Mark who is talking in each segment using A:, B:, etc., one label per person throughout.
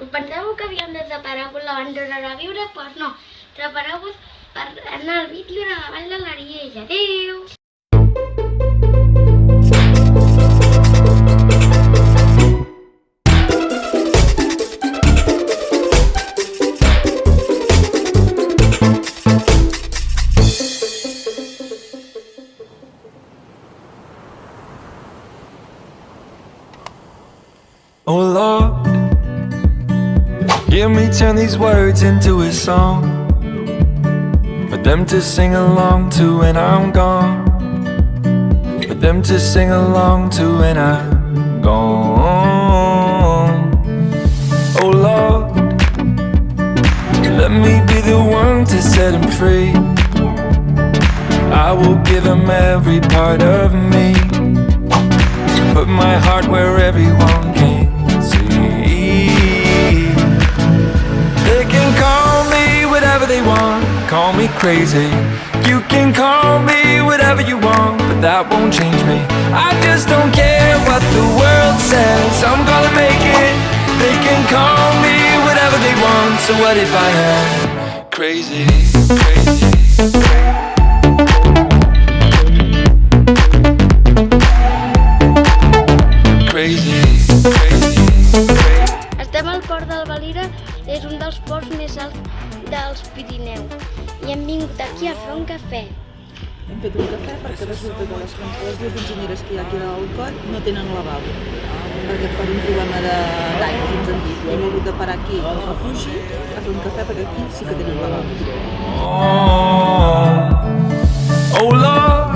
A: Us pensàveu que havíem desaparegut abans d'hora de viure? Doncs no, prepareu-vos per anar al vídeo de la Vall de l'Ariella. Adéu!
B: Oh Lord, hear me turn these words into a song for them to sing along to when I'm gone, for them to sing along to when I'm gone. Oh Lord, let me be the one to set him free. I will give him every part of me, put my heart where everyone can see. They can call me whatever they want, call me crazy. You can call me whatever you want, but that won't change me. I just don't care what the world says, I'm gonna make it. They can call me whatever they want, so what if I am crazy, crazy?
A: Estem al port del Valira, és un dels ports més alts dels Pirineus i hem vingut aquí a fer un cafè.
C: Hem fet un cafè perquè resulta que les dues enginyeres que hi ha aquí al coll no tenen lavabo, perquè per un problema d'aigua, ens han dit. Hem hagut de parar aquí al refugi a fer un cafè perquè aquí sí que tenen lavabo.
B: Oh Lord,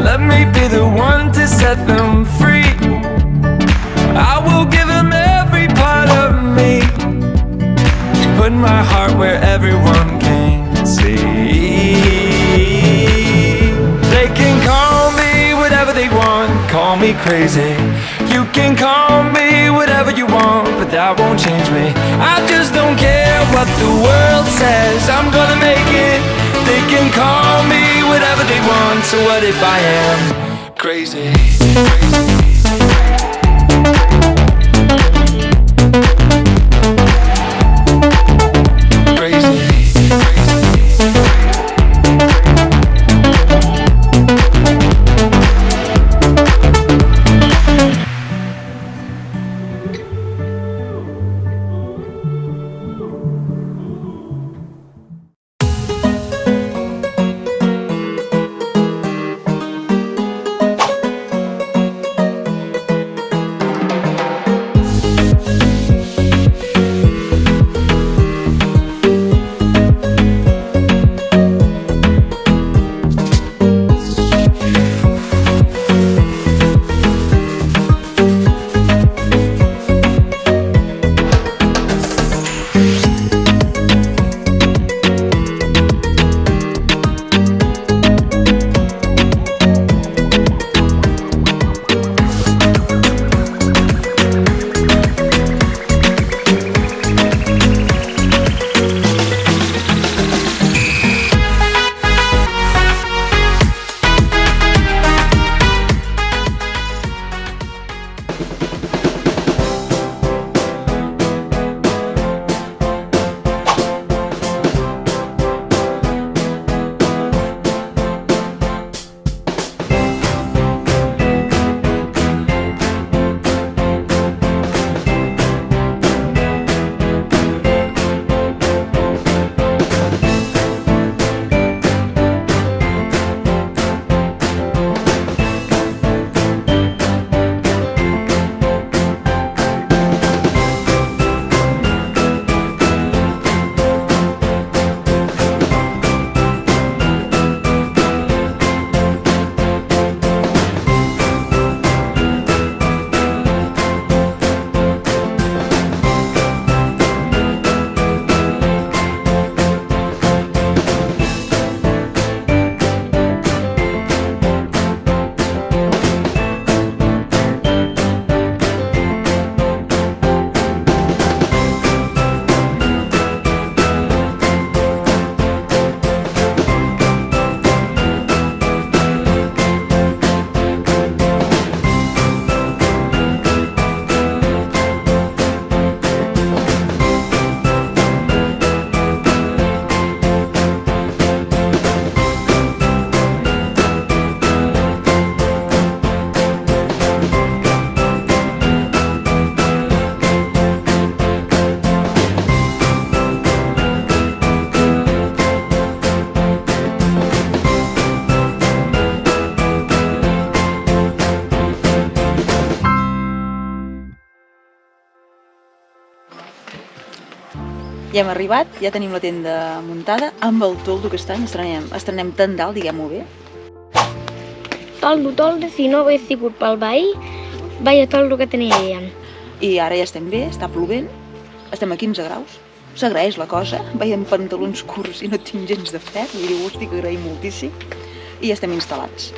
B: let me be the one to set them free. I will give them every part of me, put my heart where everyone can see. They can call me whatever they want, call me crazy. You can call me whatever you want, but that won't change me. I just don't care what the world says, I'm gonna make it. They can call me whatever they want, so what if I am crazy, crazy?
C: Ja hem arribat, ja tenim la tenda muntada, amb el toldo aquest any estrenem tendal, diguem-ho bé.
A: Toldo, si no hagués sigut pel veí, vaya toldo que teníem.
C: I ara ja estem bé, està plovent, estem a 15 graus, s'agraeix la cosa, veiem pantalons curts i no tinc gens de fred, vull dir, ho estic agraint moltíssim, i ja estem instal·lats.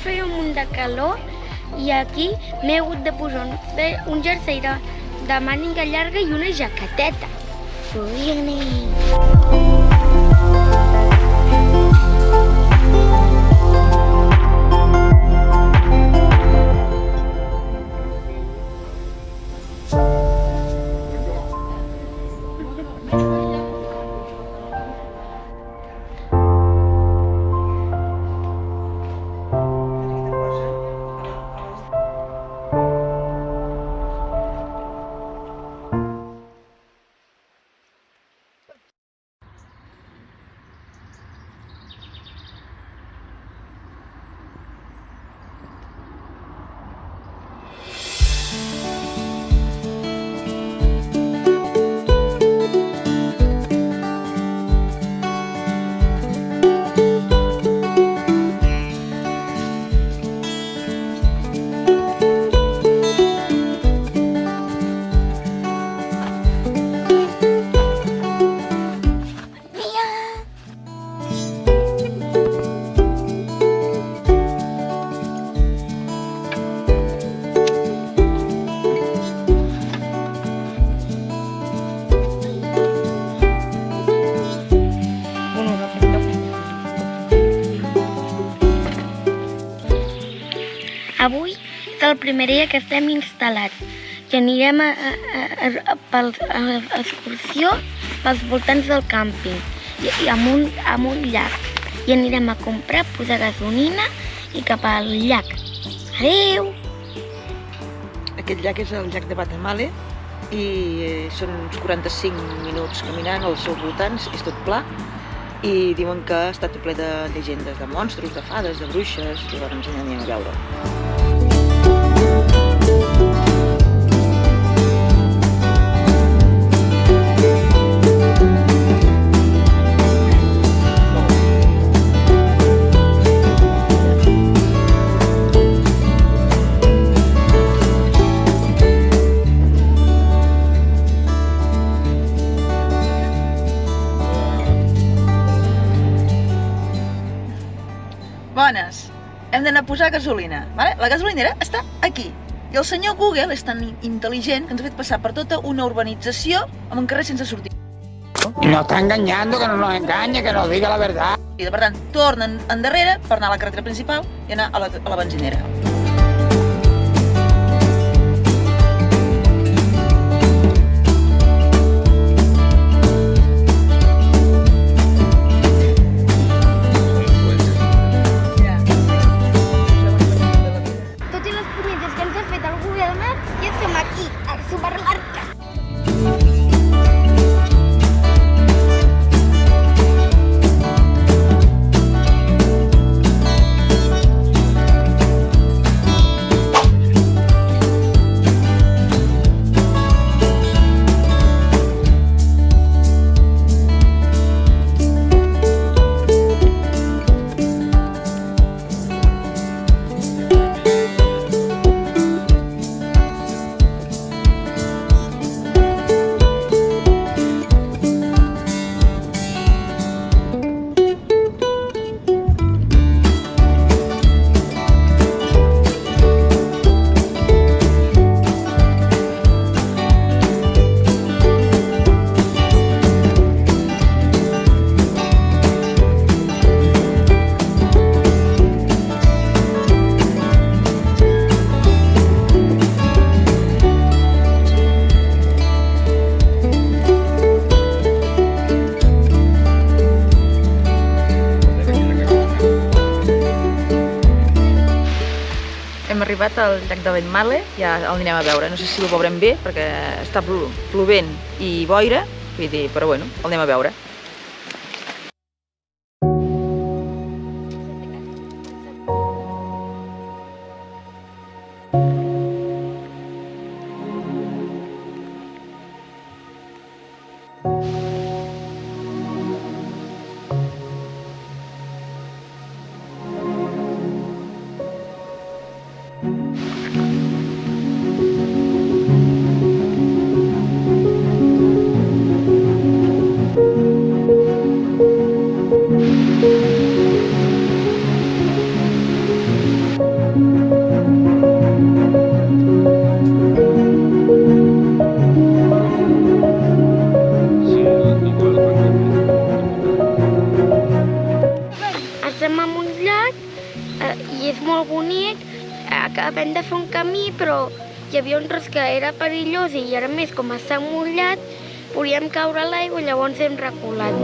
A: Feia un munt de calor i aquí m'he hagut de posar un jersei de màniga llarga i una jaqueteta. Podria anar. Avui és el primer dia que estem instal·lats i anirem per excursió pels voltants del càmping i amb un llac i anirem a comprar, posar gasolina i cap al llac. Adéu!
C: Aquest llac és el llac de Batamale i són uns 45 minuts caminant als seus voltants, és tot pla i diuen que està tot ple de llegendes, de monstres, de fades, de bruixes, i llavors ens anirem a veure. Bones, hem d'anar a posar gasolina, vale? La gasolinera està aquí. I el senyor Google és tan intel·ligent que ens ha fet passar per tota una urbanització amb un carrer sense sortir.
D: Nos está engañando, que no nos engañe, que nos diga la verdad.
C: I per tant, tornen endarrere per anar a la carretera principal i anar a la benzinera.
A: Tot i les punyetes que ens ha fet el Google Maps, ja som aquí, al supermercat.
C: Hem arribat al llac de Ventmale, ja el anirem a veure. No sé si ho veurem bé, perquè està plovent i boira, vull dir, però bueno, el anem a veure.
A: Estem en un llac i és molt bonic. Acabem de fer un camí, però hi havia un tros que era perillós i a més, com està mullat, podíem caure a l'aigua i llavors hem reculat.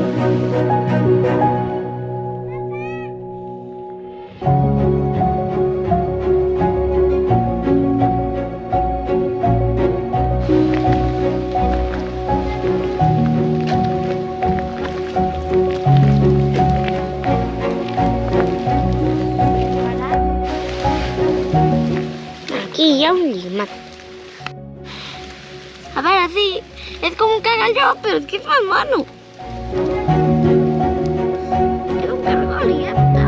A: Aquí hi ha un llima. A veure, sí, és com un cagalló, però és que és molt mono. És un cargol i ja està.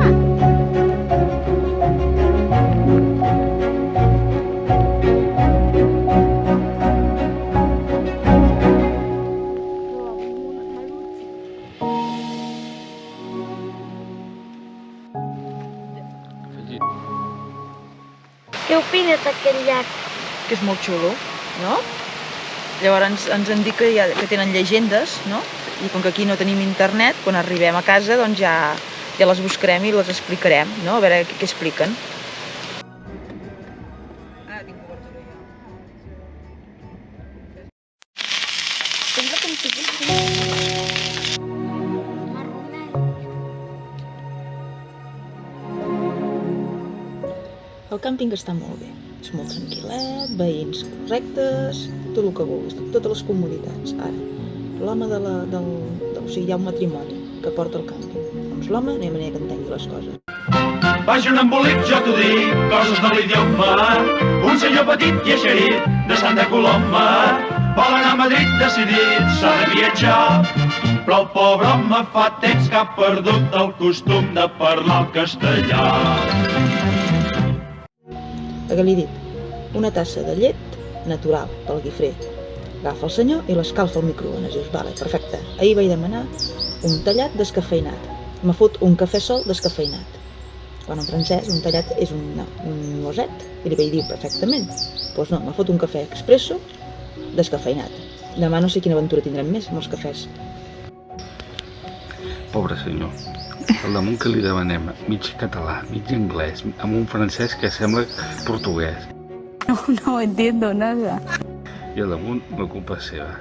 A: Què opines d'aquest llac?
C: Que és molt xulo, no? Llavors ens han dit que tenen llegendes, no? I com que aquí no tenim internet, quan arribem a casa doncs ja les buscarem i les explicarem, no? A veure què expliquen.
A: Sembla com si fos marronet.
C: El càmping està molt bé, és molt tranquil·let, veïns correctes, tot el que vulguis, totes les comoditats. Ara, l'home o sigui, hi ha un matrimoni que porta el càmping. Doncs l'home no hi ha manera que entengui les coses.
E: Vagi un embolic, jo t'ho dic, coses de l'idioma. Un senyor petit i eixerit de Santa Coloma vol anar a Madrid decidit, s'ha de viatjar. Però el pobre home fa temps que ha perdut el costum de parlar el castellà.
C: Que li he dit, una tassa de llet natural pel guifrer. Agafa el senyor i l'escalfa al microones. Dius, vale, perfecte. Ahir vaig demanar un tallat descafeïnat. M'ha fot un cafè sol descafeïnat. Quan en francès un tallat és un noset. I li vaig dir perfectament. Doncs no, m'ha fot un cafè expresso descafeïnat. Demà no sé quina aventura tindrem més amb els cafès.
F: Pobre senyor. Al damunt que li demanem mig català, mig anglès, amb un francès que sembla portuguès.
G: No entiendo nada.
F: I al damunt la culpa és seva.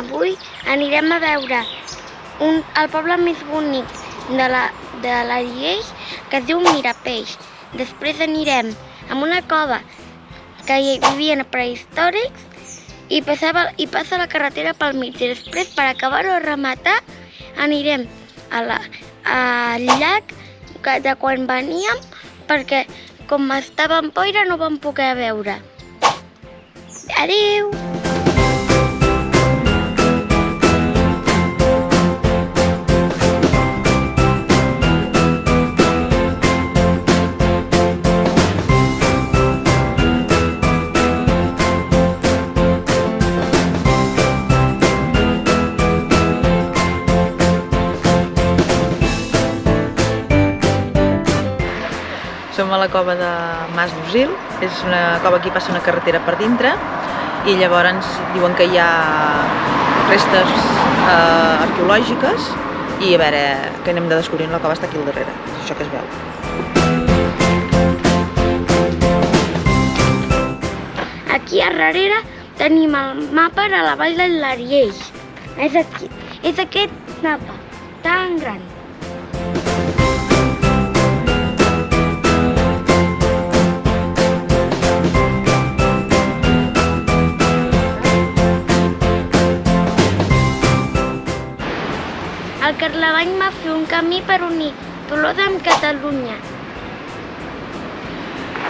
A: Avui anirem a veure el poble més bonic de la Lleix, que es diu Mirapeix. Després anirem a una cova que hi vivien prehistòrics i passa la carretera pel mig. I després, per acabar-ho de rematar, anirem al llac de quan veníem, perquè com estava en boira no vam poder veure. Adéu!
C: Som a la cova de Mas d'Usil, és una cova que hi passa una carretera per dintre i llavors diuen que hi ha restes arqueològiques i a veure què anem de descobrir. La cova està aquí al darrere, és això que es veu.
A: Aquí a darrere tenim el mapa de la vall del l'Arieix. És aquí, és aquest mapa tan gran. El Carlemany va fer un camí per unir Tolosa amb Catalunya.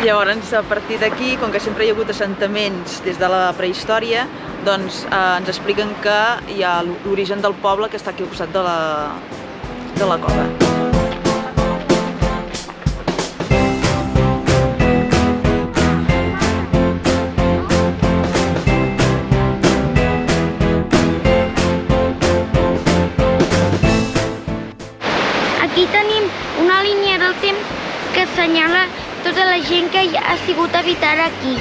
C: Llavors, a partir d'aquí, com que sempre hi ha hagut assentaments des de la prehistòria, doncs ens expliquen que hi ha l'origen del poble que està aquí al costat de la cova.
A: Aquí tenim una línia del temps que assenyala tota la gent que hi ha sigut a habitar aquí.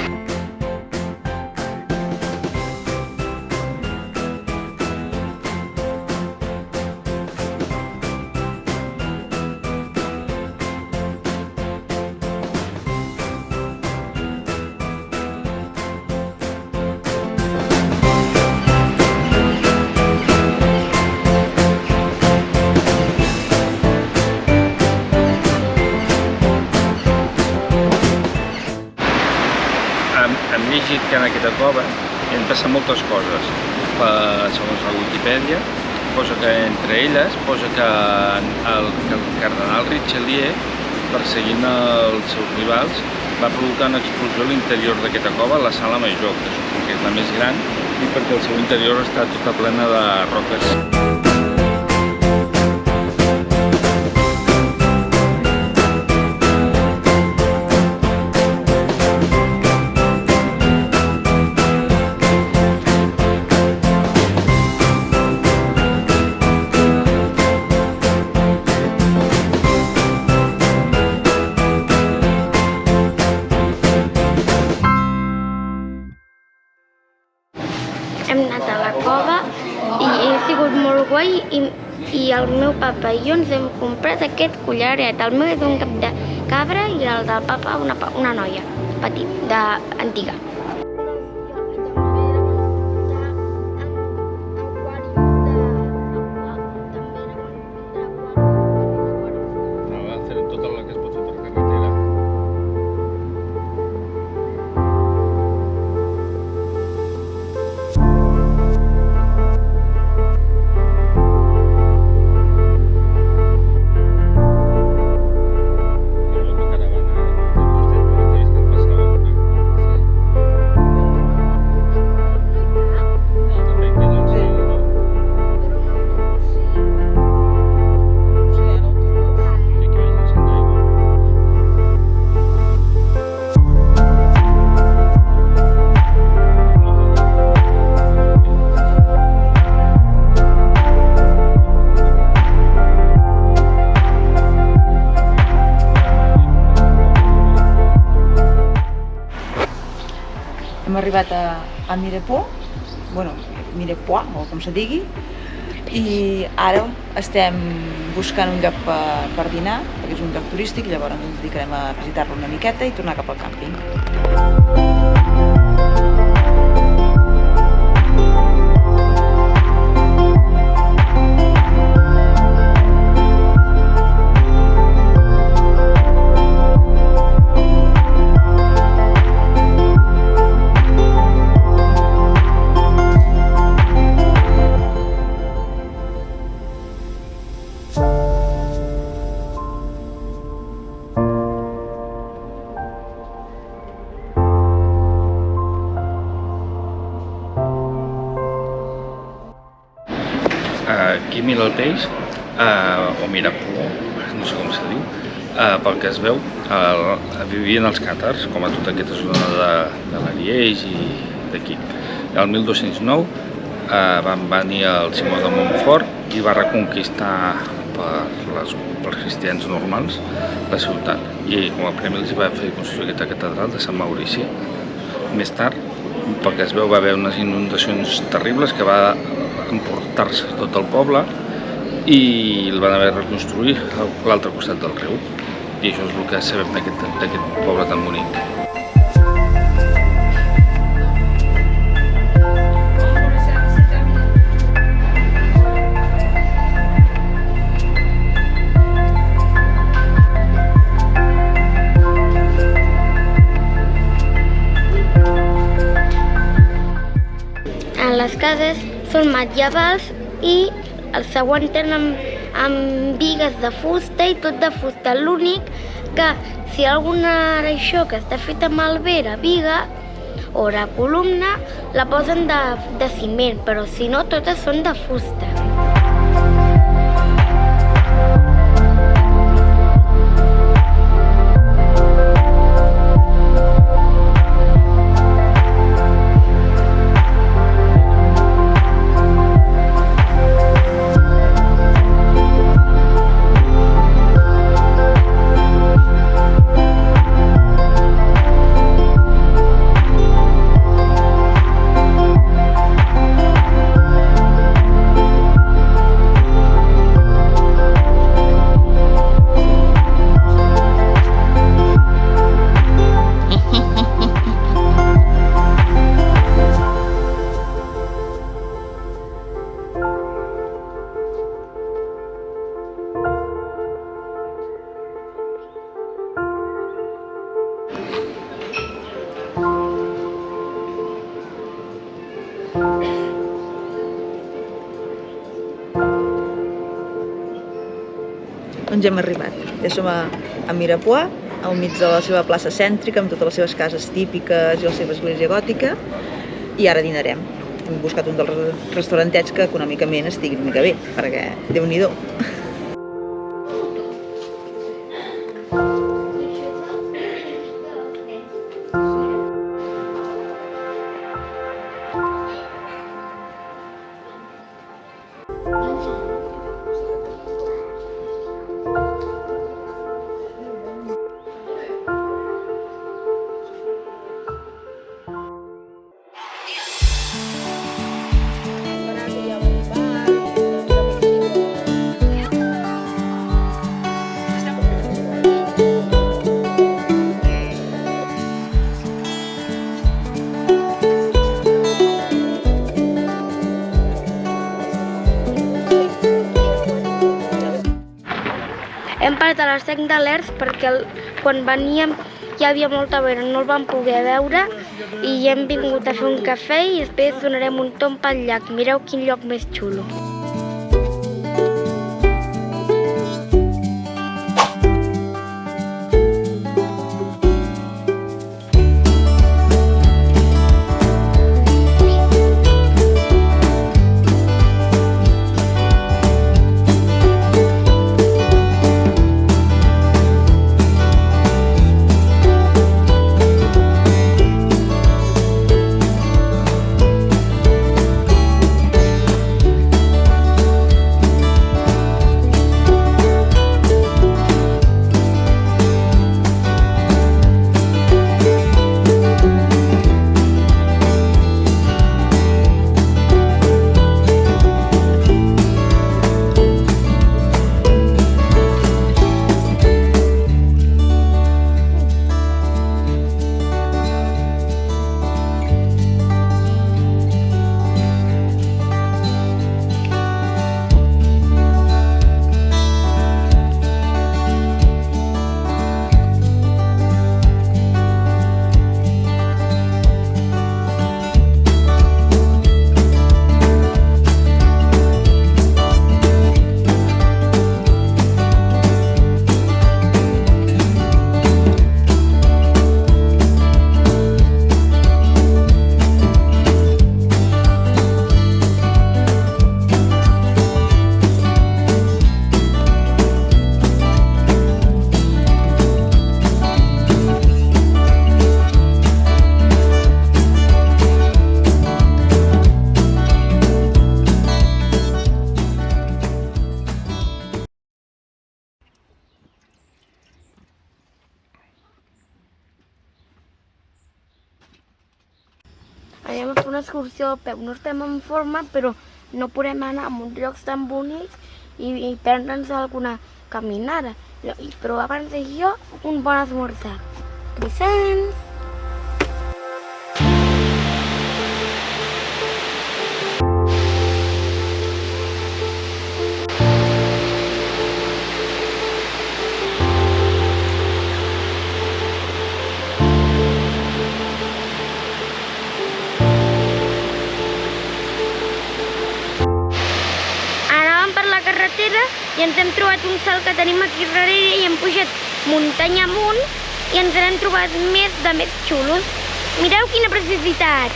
F: Hem llegit que en aquesta cova hi han passat moltes coses. Segons la Wikipedia, posa que entre elles posa que el cardenal Richelieu, perseguint els seus rivals, va provocar una explosió a l'interior d'aquesta cova, a la sala major, que suposo que és la més gran, i perquè el seu interior està tota plena de roques.
A: Hem anat a la cova i ha sigut molt guai i el meu papa i jo ens hem comprat aquest collaret. El meu és un cap de cabra i el del papa una noia petita, antiga.
C: Hem arribat a Mirepoix, Mirepoix, o com se digui, i ara estem buscant un lloc per dinar, perquè és un lloc turístic, llavors ens dedicarem a visitar-lo una miqueta i tornar cap al càmping.
F: Aquí mira el peix, o Mirepoix, no sé com se diu, pel que es veu, vivien els càtars, com a tota aquesta zona de l'Arieix i d'aquí. El 1209 van venir al Simó de Montfort i va reconquistar pels cristians normals la ciutat, i com a premi els va fer construir aquesta catedral de Sant Maurici. Més tard, pel que es veu, va haver unes inundacions terribles que va emportar-se tot el poble i el van haver de reconstruir a l'altre costat del riu, i això és el que sabem d'aquest poble tan bonic.
A: Les cases són medievals i el s'aguanten amb bigues de fusta i tot de fusta. L'únic que si hi ha alguna això que està feta amb albera, biga o de columna, la posen de ciment, però si no totes són de fusta.
C: Doncs ja hem arribat. Ja som a Mirepoix, al mig de la seva plaça cèntrica, amb totes les seves cases típiques i la seva església gòtica, i ara dinarem. Hem buscat un dels restaurantets que econòmicament estigui una mica bé, perquè Déu-n'hi-do. Hem parat a les 5 de l'Ers perquè quan veníem hi havia molta vena, no el vam poder veure i hem vingut a fer un cafè i després donarem un tomb pel llac. Mireu quin lloc més xulo.
A: anem a fer una excursió a peu. No estem en forma, però no podem anar a uns llocs tan bonics i prendre'ns alguna caminada. Però abans d'això, un bon esmorzar. Croissants! I ens hem trobat un salt que tenim aquí darrere i hem pujat muntanya amunt i ens n'hem trobat més de més xulos. Mireu quina preciositat!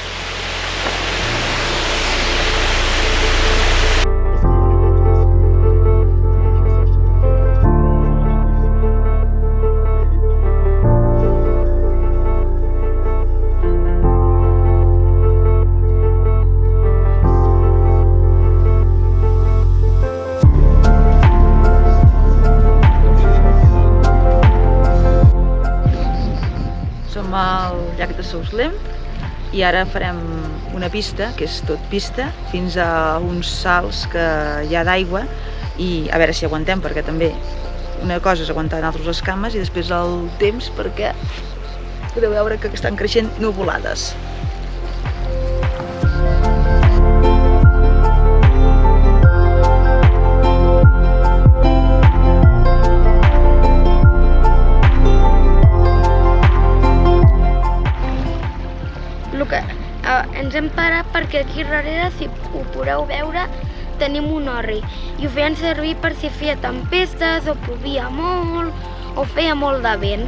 C: Som al llac de Souslem i ara farem una pista, que és tot pista, fins a uns salts que hi ha d'aigua i a veure si aguantem, perquè també una cosa és aguantar nosaltres les cames i després el temps, perquè podeu veure que estan creixent nuvolades.
A: Ens hem parat perquè aquí darrere, si ho podeu veure, tenim un orri i ho feien servir per si feia tempestes o plovia molt o feia molt de vent.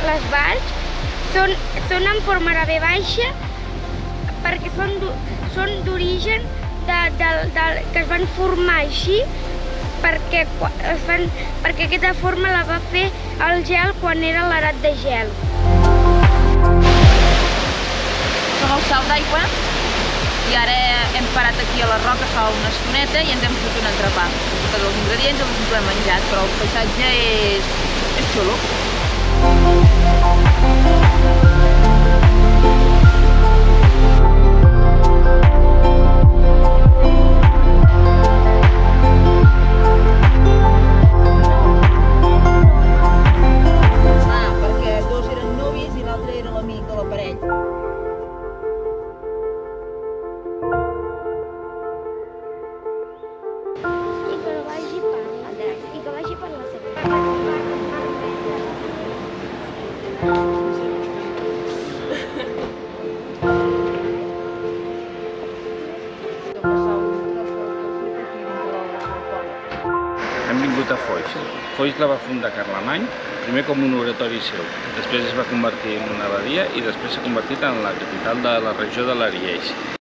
A: Les valls són en forma de V baixa perquè són d'origen que es van formar així perquè aquesta forma la va fer el gel quan era l'edat de gel.
C: Som al salt d'aigua i ara hem parat aquí a les roques fa una estoneta i ens hem fet un entrepà. Tots els ingredients els hem menjat, però el paisatge és xulo. Perquè dos eren nuvis i l'altre era l'amic de l'aparell.
A: I que vagi per la seva.
F: Hem vingut a Foix. Foix la va fundar Carlemany, primer com un oratori seu, després es va convertir en una abadia i després s'ha convertit en la capital de la regió de l'Ariège.